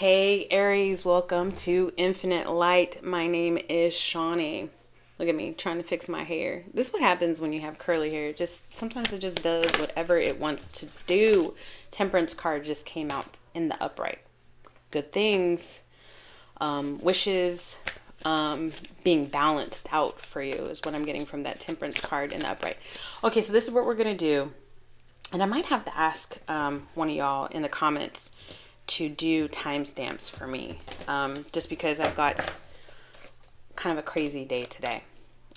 Hey Aries, welcome to Infinite Light. My name is Shawnee. Look at me trying to fix my hair. This is what happens when you have curly hair. Just sometimes it just does whatever it wants to do. Temperance card just came out in the upright. Good things, wishes, being balanced out for you is what I'm getting from that Temperance card in the upright. Okay, so this is what we're gonna do, and I might have to ask one of y'all in the comments to do timestamps for me, just because I've got kind of a crazy day today.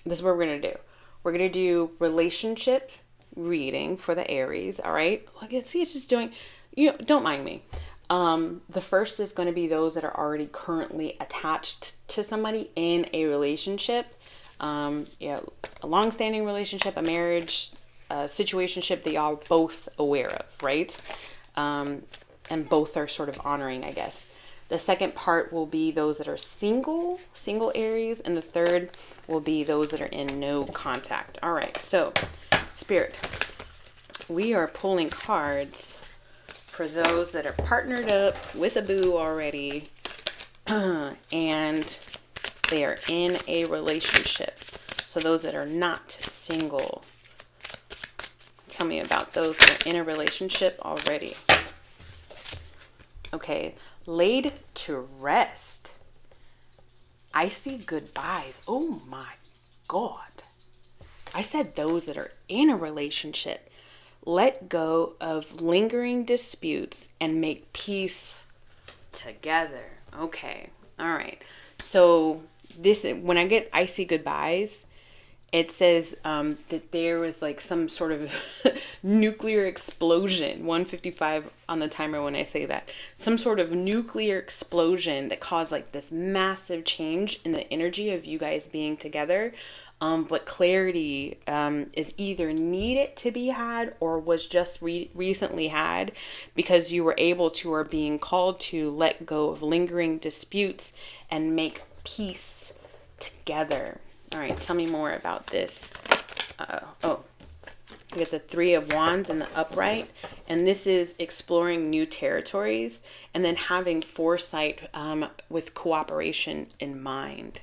This is what we're going to do. We're going to do relationship reading for the Aries. All right. Like, see, it's just doing, don't mind me. The first is going to be those that are already currently attached to somebody in a relationship. A long-standing relationship, a marriage, a situationship that y'all are both aware of, right? And both are sort of honoring, I guess. The second part will be those that are single Aries, and the third will be those that are in no contact. All right, so Spirit, we are pulling cards for those that are partnered up with a boo already, and they are in a relationship. So those that are not single, tell me about those that are in a relationship already. Okay, laid to rest. Icy goodbyes. Oh my God. I said those that are in a relationship. Let go of lingering disputes and make peace together. Okay, all right. So this, when I get icy goodbyes, it says that there was like some sort of nuclear explosion, 155 on the timer when I say that. Some sort of nuclear explosion that caused like this massive change in the energy of you guys being together. But clarity is either needed to be had or was just recently had, because you were able to or being called to let go of lingering disputes and make peace together. All right, tell me more about this. We get the Three of Wands in the upright, and this is exploring new territories and then having foresight with cooperation in mind.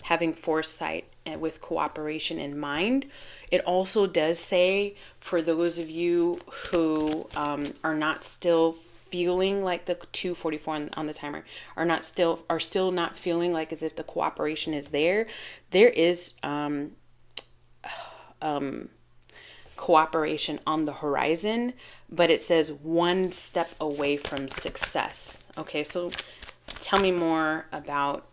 Having foresight with cooperation in mind. It also does say for those of you who are not still feeling like the 244 on the timer are still not feeling like as if the cooperation is there. There is cooperation on the horizon, but it says one step away from success. Okay, so tell me more about,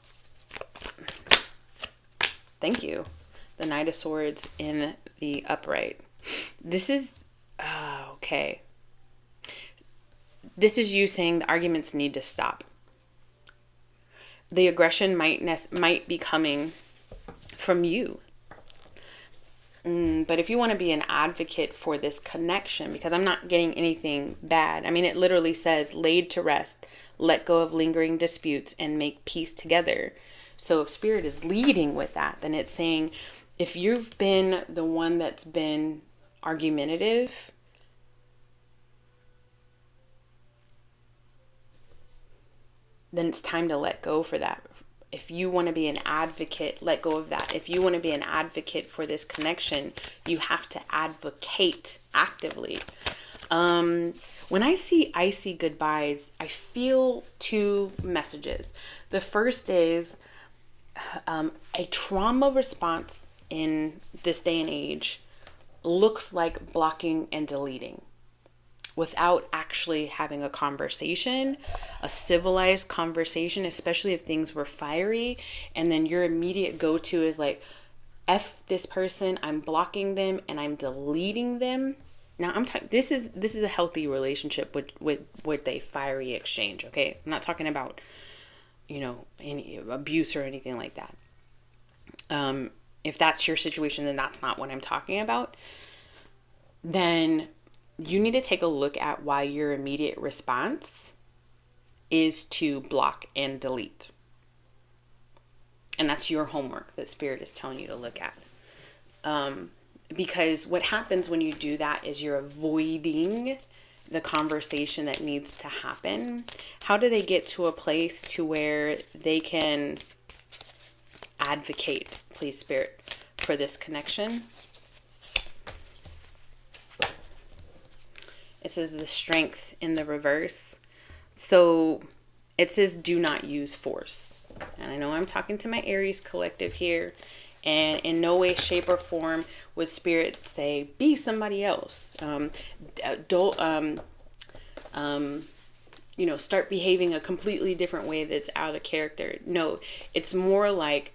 thank you, the Knight of Swords in the upright. This is okay. This is you saying the arguments need to stop. The aggression might be coming from you. But if you want to be an advocate for this connection, because I'm not getting anything bad. I mean, it literally says laid to rest, let go of lingering disputes and make peace together. So if Spirit is leading with that, then it's saying if you've been the one that's been argumentative, then it's time to let go for that. If you want to be an advocate, let go of that. If you want to be an advocate for this connection, you have to advocate actively. When I see icy goodbyes, I feel two messages. The first is a trauma response in this day and age looks like blocking and deleting without actually having a conversation, a civilized conversation, especially if things were fiery. And then your immediate go-to is like, F this person, I'm blocking them and I'm deleting them. Now I'm talking, this is a healthy relationship with a fiery exchange. Okay. I'm not talking about, any abuse or anything like that. If that's your situation, then that's not what I'm talking about. Then you need to take a look at why your immediate response is to block and delete. And that's your homework that Spirit is telling you to look at. Because what happens when you do that is you're avoiding the conversation that needs to happen? How do they get to a place to where they can advocate, please Spirit, for this connection? It says the Strength in the reverse. So it says do not use force. And I know I'm talking to my Aries collective here. And in no way, shape, or form would Spirit say, be somebody else. Don't, start behaving a completely different way that's out of character. No, it's more like,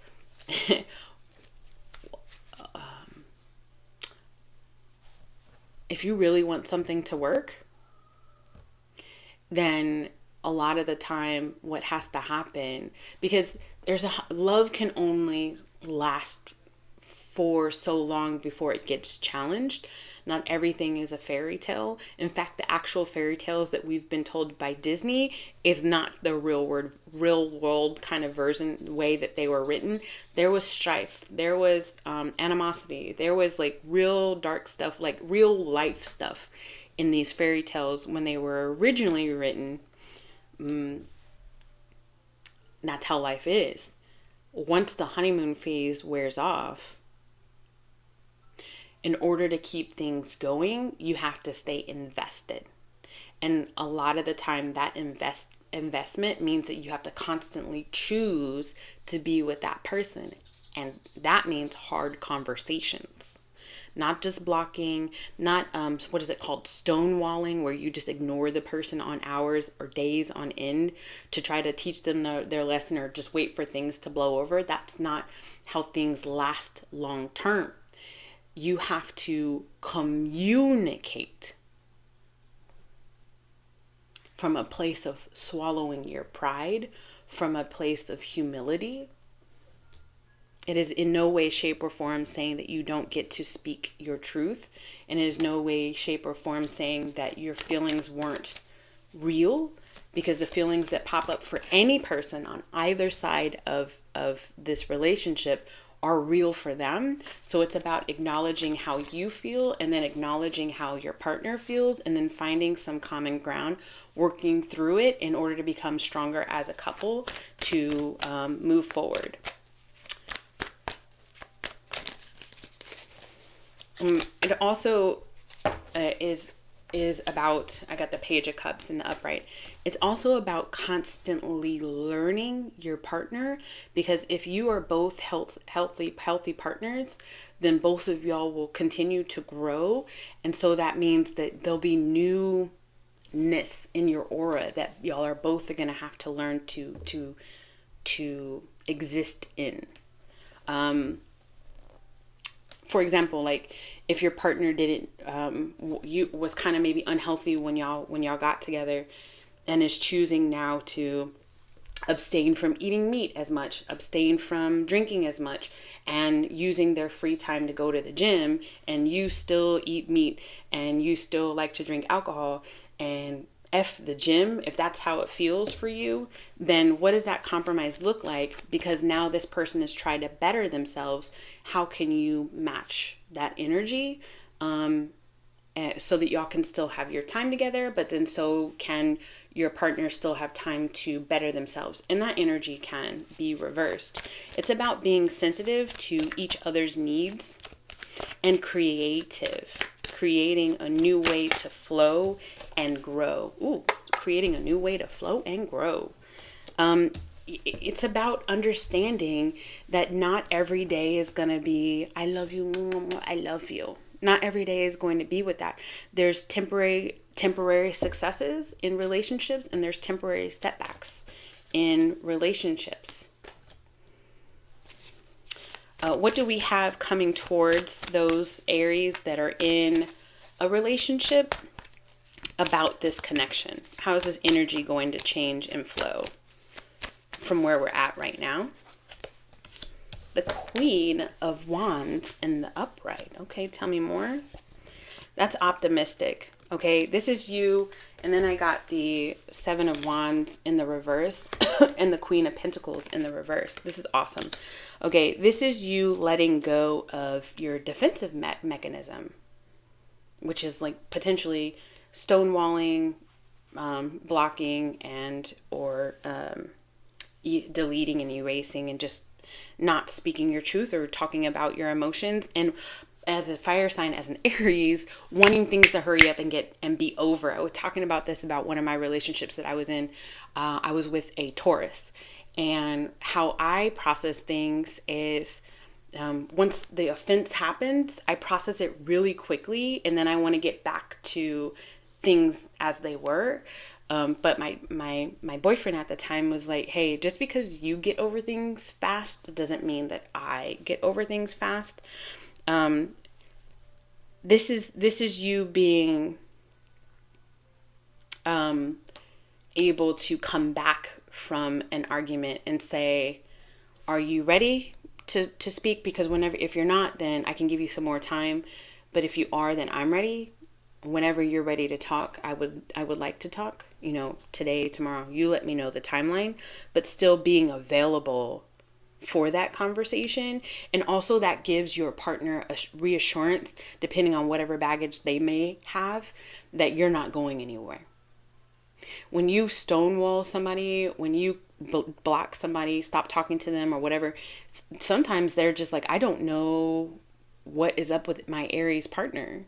if you really want something to work, then a lot of the time what has to happen, because love can only last for so long before it gets challenged. Not everything is a fairy tale. In fact, the actual fairy tales that we've been told by Disney is not the real world kind of version, way that they were written. There was strife, there was animosity, there was like real dark stuff, like real life stuff in these fairy tales when they were originally written. That's how life is. Once the honeymoon phase wears off, in order to keep things going, you have to stay invested. And a lot of the time that investment means that you have to constantly choose to be with that person. And that means hard conversations. Not just blocking, not, what is it called? Stonewalling, where you just ignore the person on hours or days on end to try to teach them their lesson, or just wait for things to blow over. That's not how things last long term. You have to communicate from a place of swallowing your pride, from a place of humility. It is in no way, shape, or form saying that you don't get to speak your truth. And it is no way, shape, or form saying that your feelings weren't real, because the feelings that pop up for any person on either side of this relationship are real for them. So it's about acknowledging how you feel, and then acknowledging how your partner feels, and then finding some common ground, working through it in order to become stronger as a couple to move forward. It also is about, I got the Page of Cups in the upright. It's also about constantly learning your partner, because if you are both healthy partners, then both of y'all will continue to grow. And so that means that there'll be newness in your aura that y'all are both going to have to learn to exist in. For example, like if your partner didn't, was kind of maybe unhealthy when y'all got together, and is choosing now to abstain from eating meat as much, abstain from drinking as much, and using their free time to go to the gym, and you still eat meat and you still like to drink alcohol, and F the gym, if that's how it feels for you, then what does that compromise look like? Because now this person has tried to better themselves. How can you match that energy so that y'all can still have your time together, but then so can your partner still have time to better themselves? And that energy can be reversed. It's about being sensitive to each other's needs and creating a new way to flow and grow. Creating a new way to flow and grow. It's about understanding that not every day is going to be, I love you, I love you. Not every day is going to be with that. There's temporary successes in relationships, and there's temporary setbacks in relationships. What do we have coming towards those Aries that are in a relationship about this connection? How is this energy going to change and flow from where we're at right now? The Queen of Wands in the upright. Okay, tell me more. That's optimistic. Okay, this is you. And then I got the Seven of Wands in the reverse and the Queen of Pentacles in the reverse. This is awesome. Okay, this is you letting go of your defensive mechanism, which is like potentially stonewalling, blocking, and or deleting and erasing and just not speaking your truth or talking about your emotions. And as a fire sign, as an Aries, wanting things to hurry up and get and be over. I was talking about this about one of my relationships that I was in. I was with a Taurus, and how I process things is, once the offense happens, I process it really quickly, and then I want to get back to things as they were. But my boyfriend at the time was like, hey, just because you get over things fast doesn't mean that I get over things fast. This is you being able to come back from an argument and say, are you ready to speak? Because if you're not, then I can give you some more time. But if you are, then I'm ready. Whenever you're ready to talk, I would like to talk, today, tomorrow. You let me know the timeline, but still being available for that conversation. And also that gives your partner a reassurance, depending on whatever baggage they may have, that you're not going anywhere. When you stonewall somebody, when you block somebody, stop talking to them or whatever, sometimes they're just like, I don't know what is up with my Aries partner.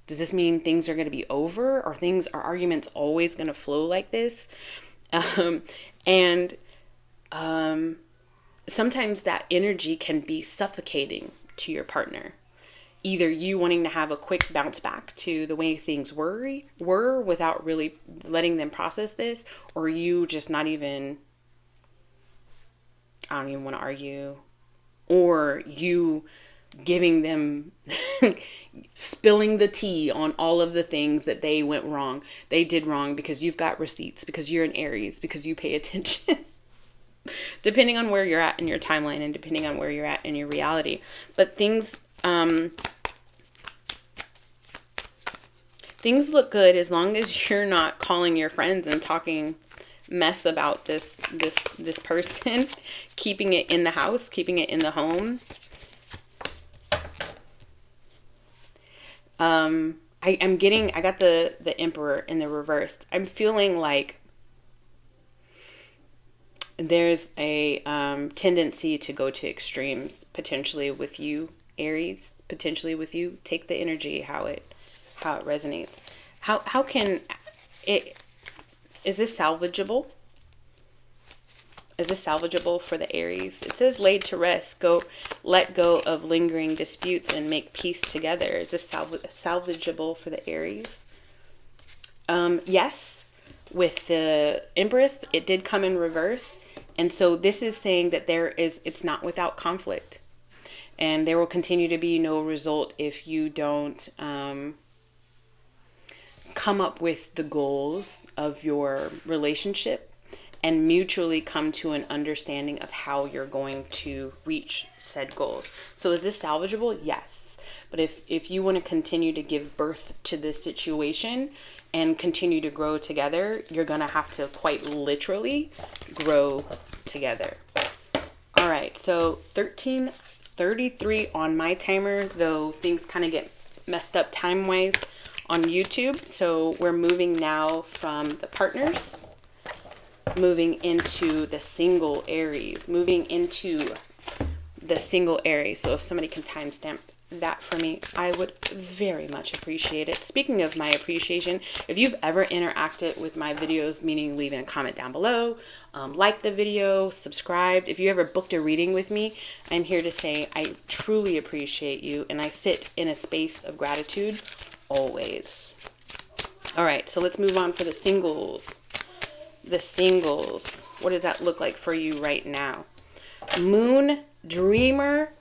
Does this mean things are going to be over, or are arguments always going to flow like this? Sometimes that energy can be suffocating to your partner. Either you wanting to have a quick bounce back to the way things were without really letting them process this, or you just I don't even want to argue, or you giving them spilling the tea on all of the things that they did wrong because you've got receipts, because you're an Aries, because you pay attention. Depending on where you're at in your timeline and depending on where you're at in your reality. But things look good as long as you're not calling your friends and talking mess about this person, keeping it in the house, keeping it in the home. I got the Emperor in the reverse. I'm feeling like there's a tendency to go to extremes, potentially with you, Aries, potentially with you. Take the energy, how it resonates. How can it, is this salvageable? Is this salvageable for the Aries? It says laid to rest, let go of lingering disputes and make peace together. Is this salvageable for the Aries? Yes. With the Empress, it did come in reverse. And so this is saying that it's not without conflict. And there will continue to be no result if you don't come up with the goals of your relationship and mutually come to an understanding of how you're going to reach said goals. So is this salvageable? Yes. But if you want to continue to give birth to this situation and continue to grow together, you're going to have to quite literally grow together. All right. So 13:33 on my timer, though things kind of get messed up time-wise on YouTube. So we're moving now from the partners, moving into the single Aries, So if somebody can timestamp that for me, I would very much appreciate it. Speaking of my appreciation, if you've ever interacted with my videos, meaning leaving a comment down below, like the video, subscribed, if you ever booked a reading with me, I'm here to say I truly appreciate you, and I sit in a space of gratitude always. All right, so let's move on for the singles. The singles, what does that look like for you right now? Moon Dreamer.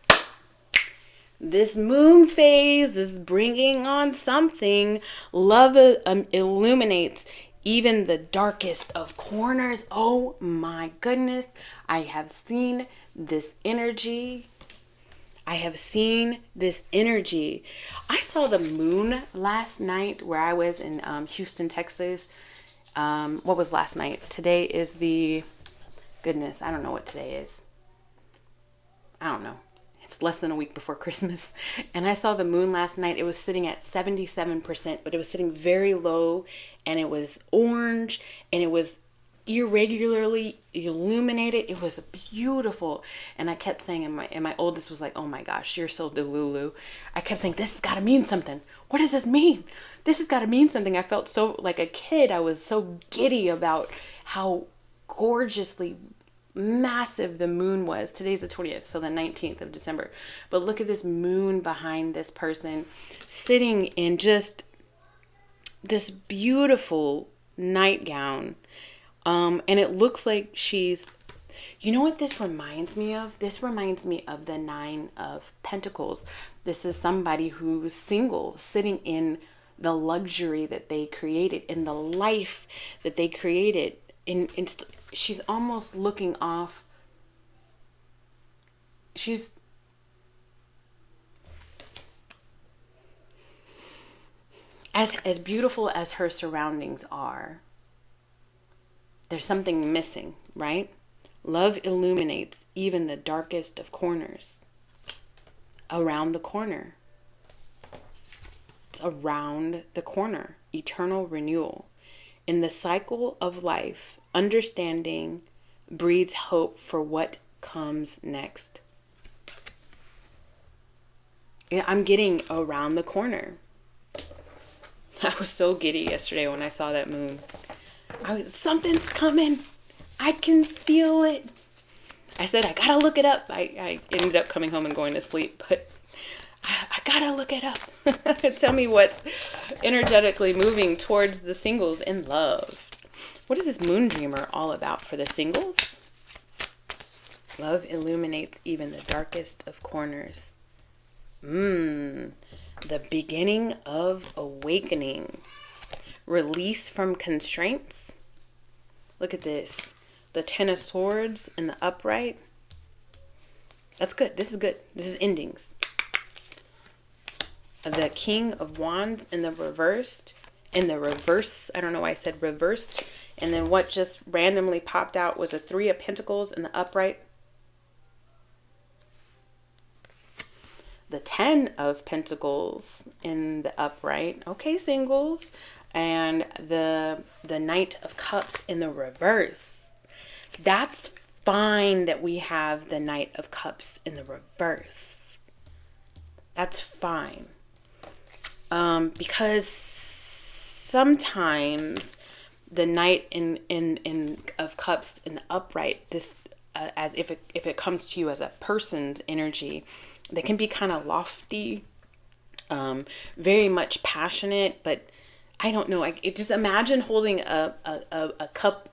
This moon phase is bringing on something. Love illuminates even the darkest of corners. Oh my goodness. I have seen this energy. I saw the moon last night where I was in Houston, Texas. What was last night? Today is I don't know what today is. I don't know. it's less than a week before Christmas. And I saw the moon last night. It was sitting at 77%, but it was sitting very low, and it was orange, and it was irregularly illuminated. It was beautiful. And I kept saying, and my oldest was like, oh my gosh, you're so delulu. I kept saying, this has got to mean something. What does this mean? This has got to mean something. I felt so like a kid. I was so giddy about how gorgeously massive the moon was. Today's the 20th, so the 19th of December. But look at this moon behind this person sitting in just this beautiful nightgown. And it looks like she's, you know what this reminds me of? This reminds me of the 9 of Pentacles. This is somebody who's single, sitting in the luxury that they created, in the life that they created. She's almost looking off. She's as beautiful as her surroundings are. There's something missing, right? Love illuminates even the darkest of corners. Around the corner. It's around the corner. Eternal renewal. In the cycle of life, understanding breeds hope for what comes next. I'm getting around the corner. I was so giddy yesterday when I saw that moon. Something's coming. I can feel it. I said, I gotta look it up. I ended up coming home and going to sleep, but I gotta look it up. Tell me what's energetically moving towards the singles in love. What is this moon dreamer all about for the singles? Love illuminates even the darkest of corners. The beginning of awakening. Release from constraints. Look at this. The 10 of Swords in the upright. That's good. This is good. This is endings. The King of Wands in the reversed. In the reverse. I don't know why I said reversed. And then what just randomly popped out was a 3 of Pentacles in the upright. The 10 of Pentacles in the upright. Okay, singles. And the Knight of Cups in the reverse. That's fine that we have the Knight of Cups in the reverse. That's fine. Because sometimes the Knight of Cups in the upright, this as if it comes to you as a person's energy, they can be kind of lofty, very much passionate, but I don't know. Just imagine holding a cup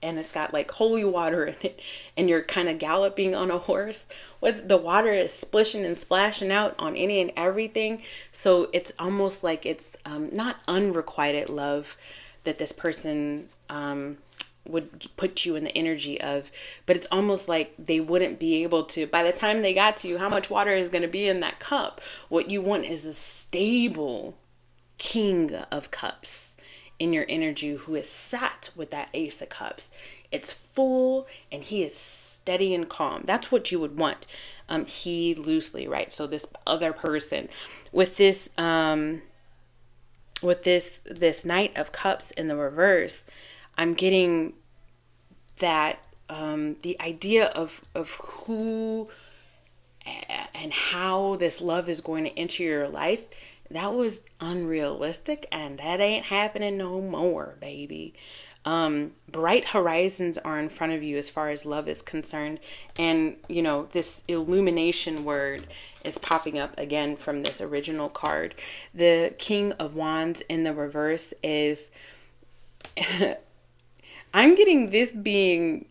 and it's got like holy water in it, and you're kind of galloping on a horse. The water is splishing and splashing out on any and everything. So it's almost like it's not unrequited love that this person would put you in the energy of, but it's almost like they wouldn't be able to, by the time they got to you, how much water is going to be in that cup? What you want is a stable King of Cups in your energy who is sat with that Ace of Cups. It's full and he is steady and calm. That's what you would want. He loosely, right? So this other person with this Knight of Cups in the reverse, I'm getting that the idea of who and how this love is going to enter your life, that was unrealistic, and that ain't happening no more, baby. Bright horizons are in front of you as far as love is concerned. And, you know, this illumination word is popping up again from this original card. The King of Wands in the reverse is... I'm getting this being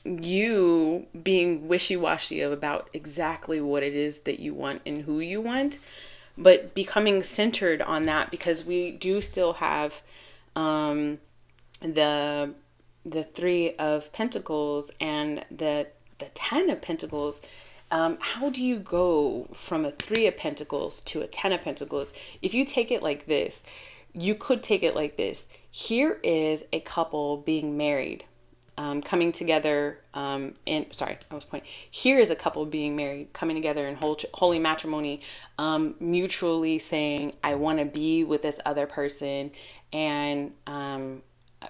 you being wishy-washy about exactly what it is that you want and who you want, but becoming centered on that, because we do still have the 3 of Pentacles and the 10 of Pentacles. How do you go from a 3 of Pentacles to a 10 of Pentacles? If you take it like this, you could take it like this. Here is a couple being married. coming together, and sorry, I was pointing. Here is a couple being married, coming together in holy matrimony, mutually saying, I want to be with this other person, and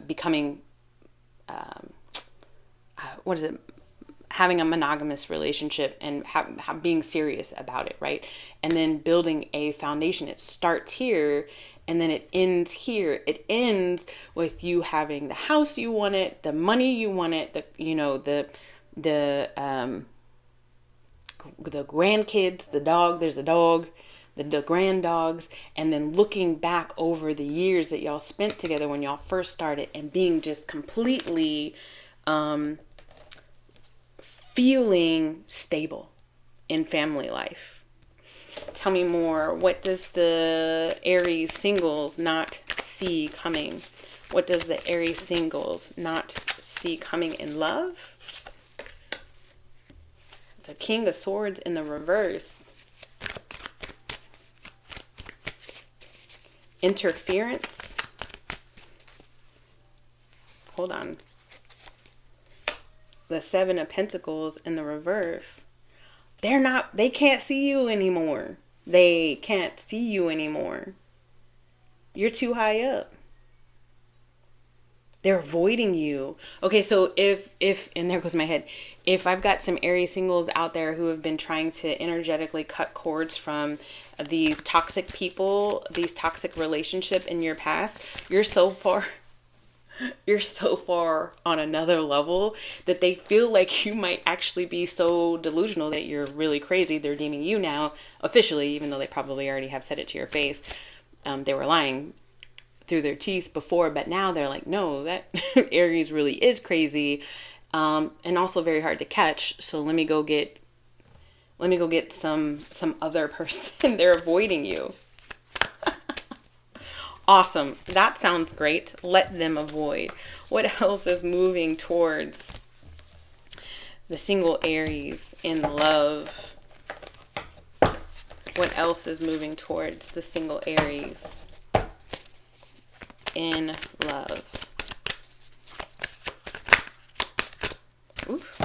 becoming, what is it? Having a monogamous relationship and being serious about it, right? And then building a foundation. It starts here and then it ends here. It ends with you having the house you wanted, the money you wanted, the grandkids, the dog, there's a dog, the grand dogs, and then looking back over the years that y'all spent together when y'all first started and being just completely feeling stable in family life. Tell me more. What does the Aries singles not see coming? What does the Aries singles not see coming in love? The King of Swords in the reverse. Interference. Hold on. The Seven of Pentacles in the reverse. They can't see you anymore. They can't see you anymore. You're too high up. They're avoiding you. Okay, so if and there goes my head. If I've got some Aries singles out there who have been trying to energetically cut cords from these toxic people, these toxic relationship in your past, you're so far on another level that they feel like you might actually be so delusional that you're really crazy. They're deeming you now officially, even though they probably already have said it to your face. They were lying through their teeth before, but now they're like, no, that Aries really is crazy, and also very hard to catch. So let me go get some other person. They're avoiding you. Awesome. That sounds great. Let them avoid. What else is moving towards the single Aries in love? What else is moving towards the single Aries in love? Oof.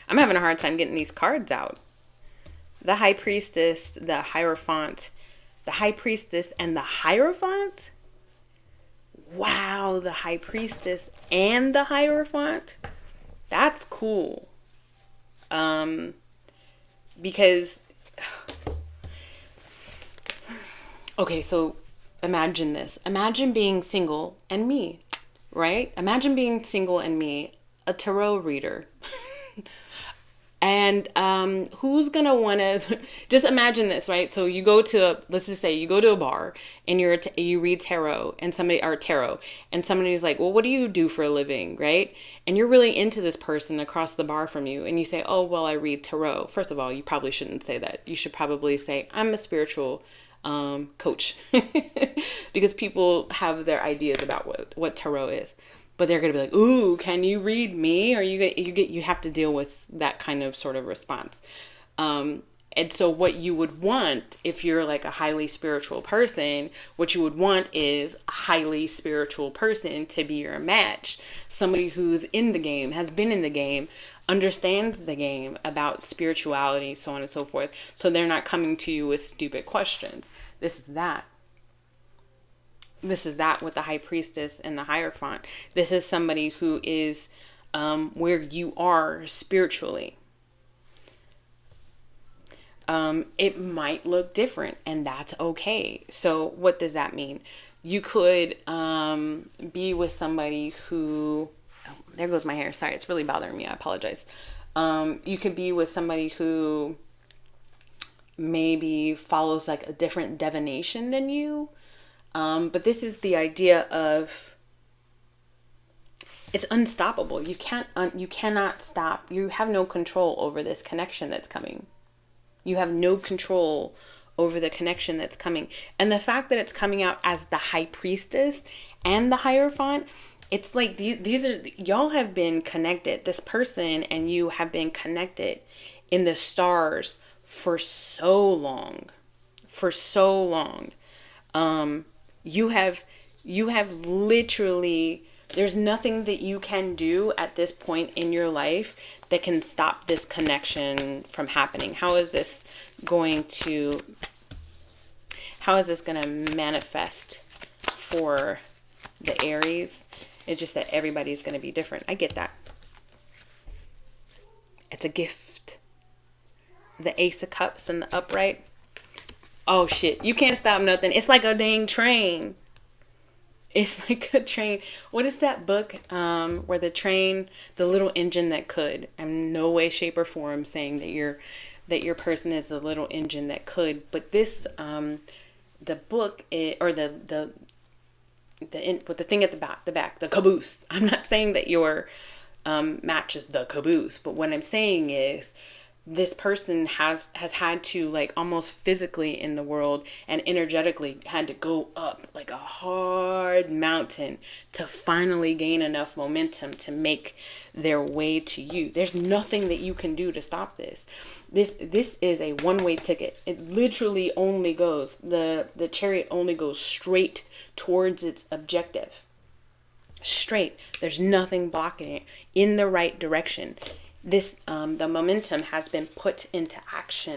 I'm having a hard time getting these cards out. The High Priestess, the Hierophant, the High Priestess and the Hierophant? Wow, the High Priestess and the Hierophant? That's cool. Because, okay, so imagine this. Imagine being single and me, right? Imagine being single and me, a tarot reader. And who's going to want to, just imagine this, right? So you go to, let's just say you go to a bar and you read tarot and somebody's like, well, what do you do for a living, right? And you're really into this person across the bar from you and you say, oh, well, I read tarot. First of all, you probably shouldn't say that. You should probably say, I'm a spiritual coach, because people have their ideas about what tarot is. But they're going to be like, ooh, can you read me? Or you have to deal with that kind of sort of response. And so what you would want, if you're like a highly spiritual person, what you would want is a highly spiritual person to be your match. Somebody who's in the game, has been in the game, understands the game about spirituality, so on and so forth. So they're not coming to you with stupid questions. This is that with the High Priestess and the Hierophant. This is somebody who is where you are spiritually. It might look different, and that's okay. So what does that mean? You could be with somebody who, oh, there goes my hair. Sorry, it's really bothering me. I apologize. You could be with somebody who maybe follows like a different divination than you. But this is the idea of, it's unstoppable. You cannot stop. You have no control over this connection that's coming. You have no control over the connection that's coming. And the fact that it's coming out as the High Priestess and the Hierophant, it's like these are, y'all have been connected. This person and you have been connected in the stars for so long. You have literally There's nothing that you can do at this point in your life that can stop this connection from happening. How is this going to manifest for the Aries? It's just that everybody's going to be different. I get that. It's a gift. The Ace of Cups and the upright. Oh shit, you can't stop nothing. It's like a dang train. It's like a train. What is that book where the train, the little engine that could? I'm in no way, shape, or form saying that your person is the little engine that could. But this, the book or the with the thing at the back, the caboose. I'm not saying that your match is the caboose, but what I'm saying is, this person has had to, like, almost physically in the world and energetically had to go up like a hard mountain to finally gain enough momentum to make their way to you. There's nothing that you can do to stop this. This is a one-way ticket. It literally only goes, the chariot only goes straight towards its objective. Straight. There's nothing blocking it in the right direction. This the momentum has been put into action.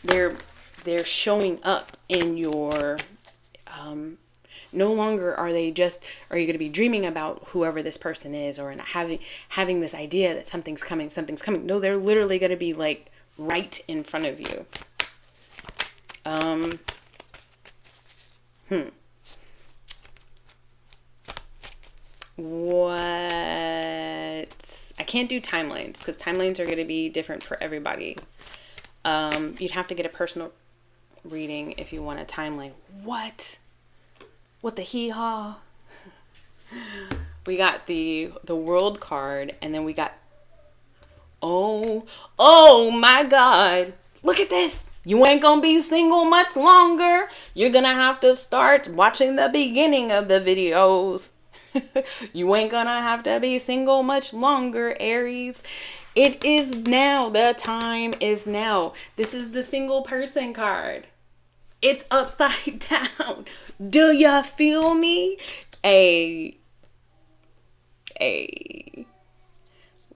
They're showing up in your no longer are you going to be dreaming about whoever this person is, or having this idea that something's coming. No, they're literally going to be like right in front of you. What? I can't do timelines because timelines are going to be different for everybody. You'd have to get a personal reading if you want a timeline. What the hee-haw? We got the world card, and then we got, oh my God, look at this. You ain't gonna be single much longer. You're gonna have to start watching the beginning of the videos. You ain't gonna have to be single much longer, Aries. It is now. The time is now. This is the single person card. It's upside down. Do ya feel me?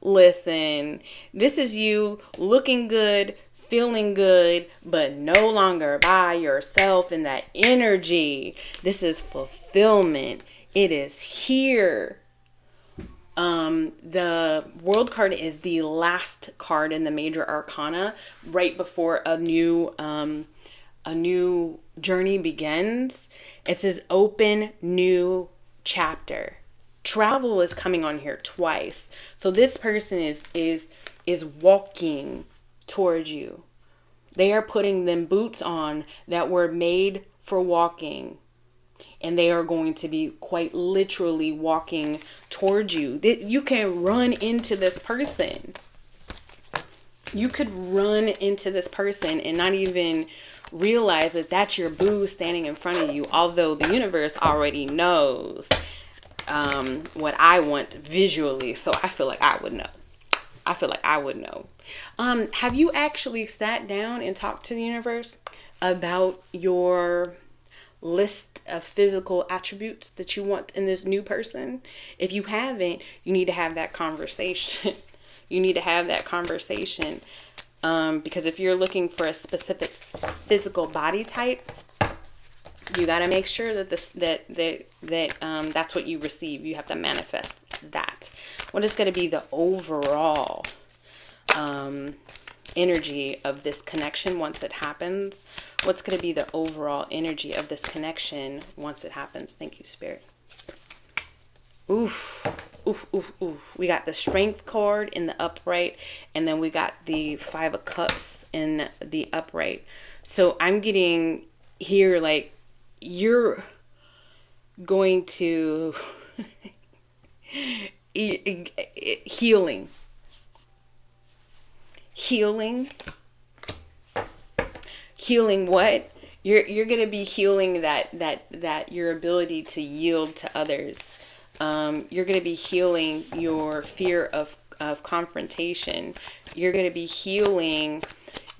Listen, this is you looking good, feeling good, but no longer by yourself in that energy. This is fulfillment. It is here. The world card is the last card in the major arcana right before a new journey begins. It says open new chapter. Travel is coming on here twice. So this person is walking towards you. They are putting them boots on that were made for walking. And they are going to be quite literally walking towards you. You can run into this person. You could run into this person and not even realize that that's your boo standing in front of you. Although the universe already knows what I want visually. So I feel like I would know. Have you actually sat down and talked to the universe about your list of physical attributes that you want in this new person? If you haven't, you need to have that conversation. Because if you're looking for a specific physical body type, you got to make sure that that's what you receive. You have to manifest that. What is going to be the overall energy of this connection once it happens? What's going to be the overall energy of this connection once it happens? Thank you, Spirit. Oof. We got the Strength card in the upright, and then we got the 5 of Cups in the upright. So I'm getting here, like, you're going to healing what? You're going to be healing that your ability to yield to others. You're going to be healing your fear of confrontation. You're going to be healing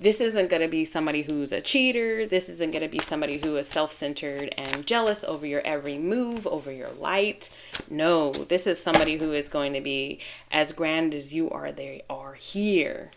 This isn't going to be somebody who's a cheater. This isn't going to be somebody who is self-centered and jealous over your every move, over your light. No, this is somebody who is going to be as grand as you are. They are here.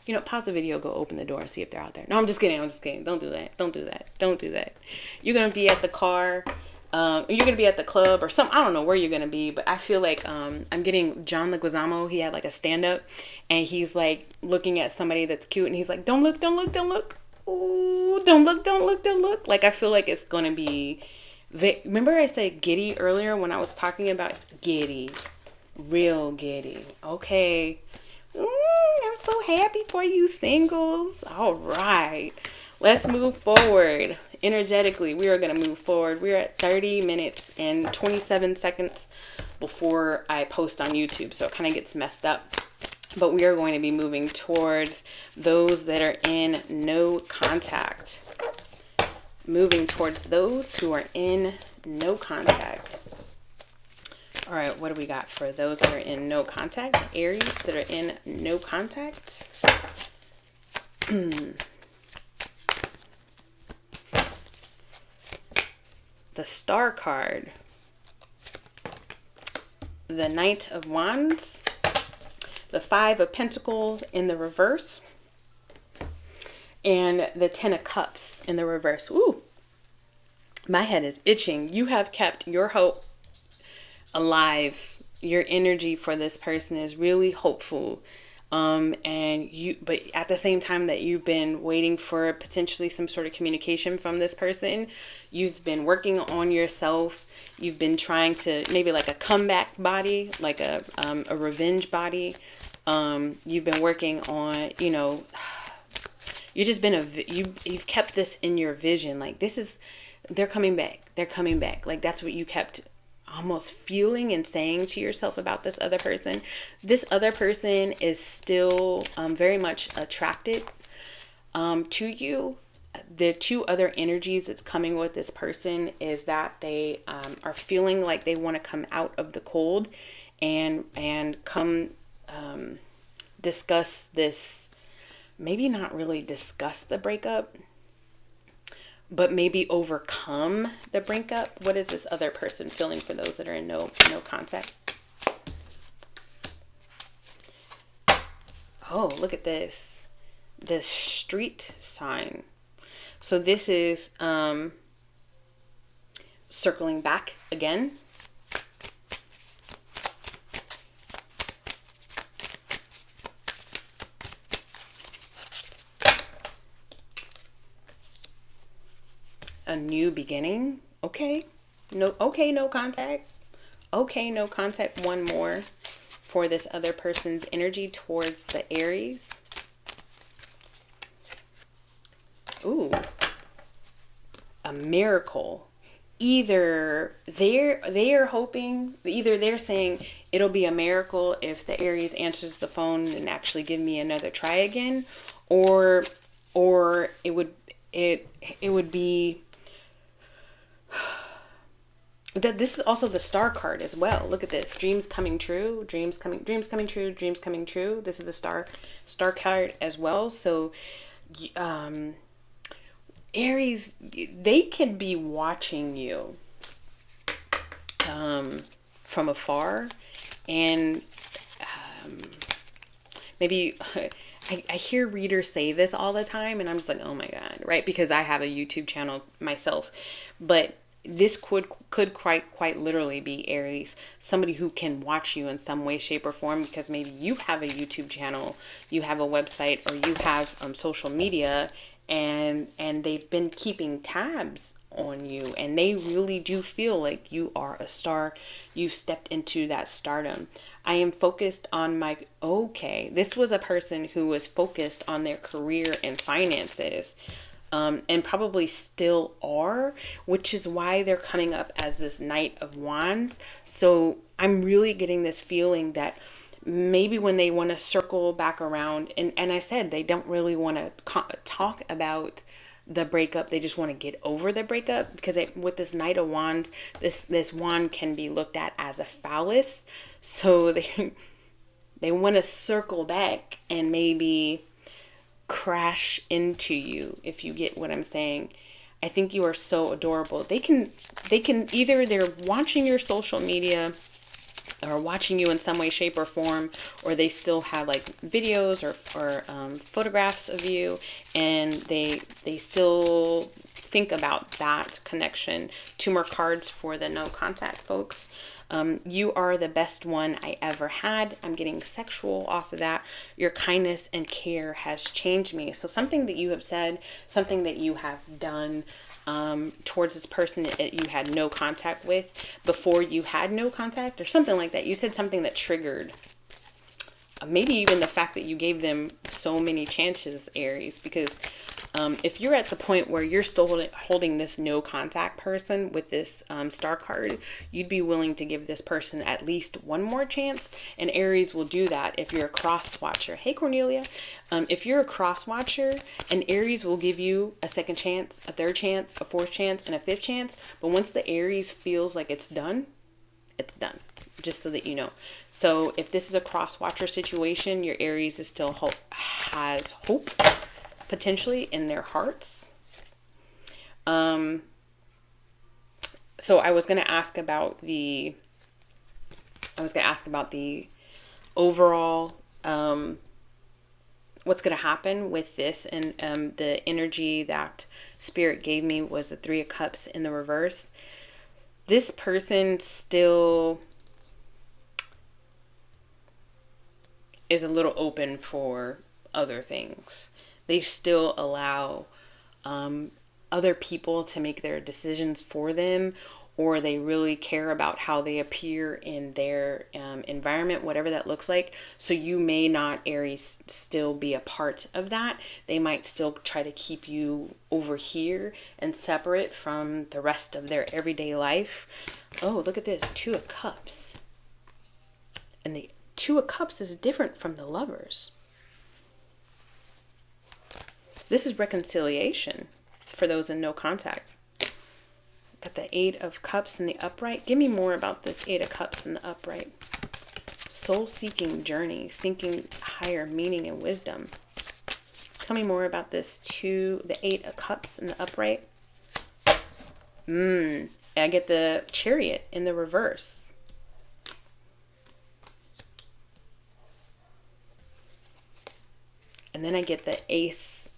You know, pause the video, go open the door and see if they're out there. No, I'm just kidding. I'm just kidding. Don't do that. Don't do that. Don't do that. You're going to be at the car. You're going to be at the club or something. I don't know where you're going to be, but I feel like I'm getting John Leguizamo. He had like a stand-up and he's like looking at somebody that's cute and he's like, don't look, don't look, don't look. Ooh, don't look, don't look, don't look. Like, I feel like it's going to be... Remember I said giddy earlier when I was talking about giddy? Real giddy. Okay. I'm so happy for you singles. All right. Let's move forward. Energetically, we are going to move forward. We're at 30 minutes and 27 seconds before I post on YouTube. So it kind of gets messed up. But we are going to be moving towards those that are in no contact. Moving towards those who are in no contact. All right, what do we got for those that are in no contact? Aries that are in no contact. The Star card. The Knight of Wands. The Five of Pentacles in the reverse. And the Ten of Cups in the reverse. Ooh, my head is itching. You have kept your hope alive. Your energy for this person is really hopeful. But at the same time that you've been waiting for potentially some sort of communication from this person, you've been working on yourself. You've been trying to maybe like a comeback body, like a revenge body. You've been working on, you know, you've just been you've kept this in your vision. Like, they're coming back. They're coming back. Like, that's what you kept almost feeling and saying to yourself about this other person. This other person is still very much attracted to you. The two other energies that's coming with this person is that they are feeling like they want to come out of the cold and come discuss this. Maybe not really discuss the breakup, but maybe overcome the breakup. What is this other person feeling for those that are in no contact? Oh, look at this. This street sign. So this is circling back again. A new beginning. Okay. No contact. Okay, no contact. One more for this other person's energy towards the Aries. Ooh. A miracle. Either they're hoping, either they're saying it'll be a miracle if the Aries answers the phone and actually give me another try again, or it would be that this is also the Star card as well. Look at this. Dreams coming true. Dreams coming true. Dreams coming true. This is the Star card as well. So Aries, they can be watching you from afar, and maybe I hear readers say this all the time, and I'm just like, oh my God, right? Because I have a YouTube channel myself, but this could quite literally be Aries, somebody who can watch you in some way, shape, or form, because maybe you have a YouTube channel, you have a website, or you have social media, and they've been keeping tabs on you, and they really do feel like you are a star. You've stepped into that stardom. I am focused on this was a person who was focused on their career and finances. And probably still are, which is why they're coming up as this Knight of Wands. So I'm really getting this feeling that maybe when they want to circle back around, and I said they don't really want to talk about the breakup, they just want to get over the breakup, because with this Knight of Wands, this wand can be looked at as a phallus. So they want to circle back and maybe crash into you, if you get what I'm saying. I think you are so adorable. They can either they're watching your social media or watching you in some way, shape, or form, or they still have like videos or photographs of you, and they still think about that connection. 2 more cards for the no contact folks. You are the best one I ever had. I'm getting sexual off of that. Your kindness and care has changed me. So something that you have said, something that you have done towards this person that you had no contact with before you had no contact, or something like that. You said something that triggered maybe even the fact that you gave them so many chances, Aries, because if you're at the point where you're still holding this no contact person with this star card, you'd be willing to give this person at least one more chance. And Aries will do that if you're a cross watcher. Hey, Cornelia. If you're a cross watcher, and Aries will give you a second chance, a third chance, a fourth chance, and a fifth chance. But once the Aries feels like it's done, it's done. Just so that you know. So if this is a cross watcher situation, your Aries is still has hope potentially in their hearts. So I was going to ask about the overall what's going to happen with this, and the energy that Spirit gave me was the 3 of Cups in the reverse. This person still is a little open for other things. They still allow other people to make their decisions for them, or they really care about how they appear in their environment, whatever that looks like. So you may not, Aries, still be a part of that. They might still try to keep you over here and separate from the rest of their everyday life. Oh, look at this, 2 of Cups. And the 2 of Cups is different from the Lovers. This is reconciliation for those in no contact. Got the 8 of Cups in the upright. Give me more about this 8 of Cups in the upright. Soul-seeking journey, seeking higher meaning and wisdom. Tell me more about this the 8 of Cups in the upright. I get the Chariot in the reverse. And then I get the Ace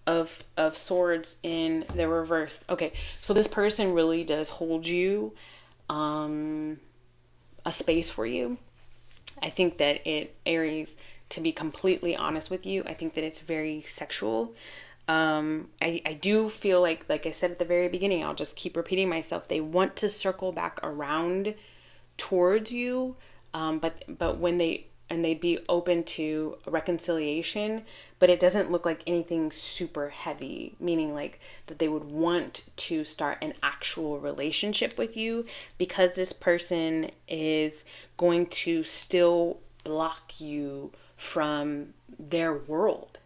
of Swords in the reverse. Okay, so this person really does hold you a space for you. I think that Aries, to be completely honest with you, I think that it's very sexual. I do feel like I said at the very beginning, I'll just keep repeating myself, they want to circle back around towards you, but when they'd be open to reconciliation, but it doesn't look like anything super heavy, meaning like that they would want to start an actual relationship with you, because this person is going to still block you from their world.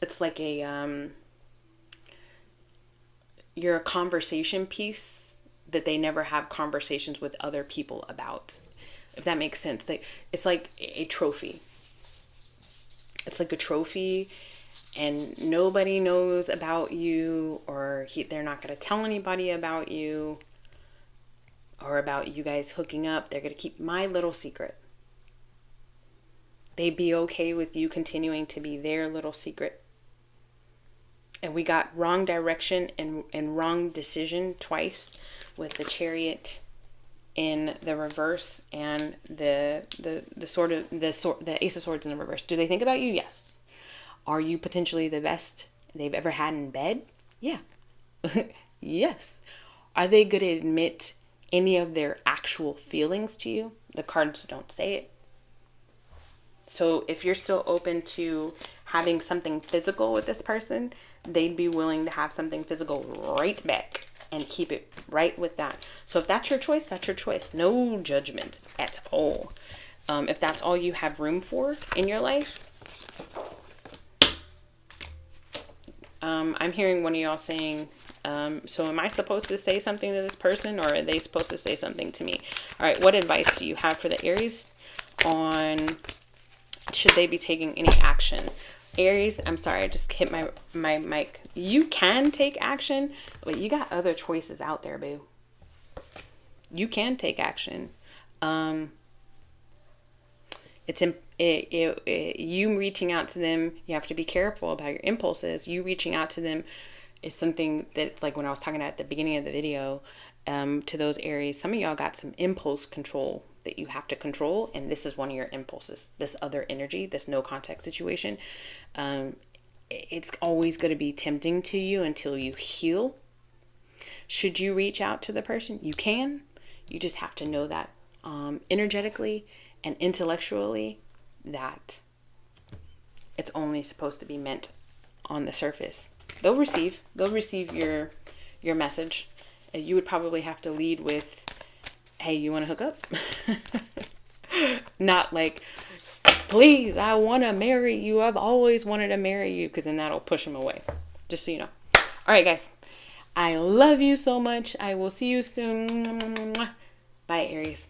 It's like you're a conversation piece that they never have conversations with other people about. If that makes sense. It's like a trophy. It's like a trophy, and nobody knows about you, or they're not going to tell anybody about you, or about you guys hooking up. They're going to keep my little secret. They'd be okay with you continuing to be their little secret. And we got wrong direction and wrong decision twice with the Chariot in the reverse and the Ace of Swords in the reverse. Do they think about you? Yes. Are you potentially the best they've ever had in bed? Yeah. Yes. Are they going to admit any of their actual feelings to you? The cards don't say it. So if you're still open to having something physical with this person, they'd be willing to have something physical right back and keep it right with that. So if that's your choice, that's your choice. No judgment at all. If that's all you have room for in your life. I'm hearing one of y'all saying, so am I supposed to say something to this person, or are they supposed to say something to me? All right, what advice do you have for the Aries on Should they be taking any action? Aries, I'm sorry, I just hit my mic. You can take action, but you got other choices out there, boo. You can take action. You reaching out to them, you have to be careful about your impulses. You reaching out to them is something that's like when I was talking at the beginning of the video, to those Aries, some of y'all got some impulse control that you have to control, and this is one of your impulses. This other energy, this no contact situation, it's always going to be tempting to you until you heal. Should you reach out to the person? You can. You just have to know that energetically and intellectually that it's only supposed to be meant on the surface. They'll receive your message. You would probably have to lead with, hey, you want to hook up? Not like, please, I want to marry you. I've always wanted to marry you, because then that'll push them away. Just so you know. All right, guys. I love you so much. I will see you soon. Bye, Aries.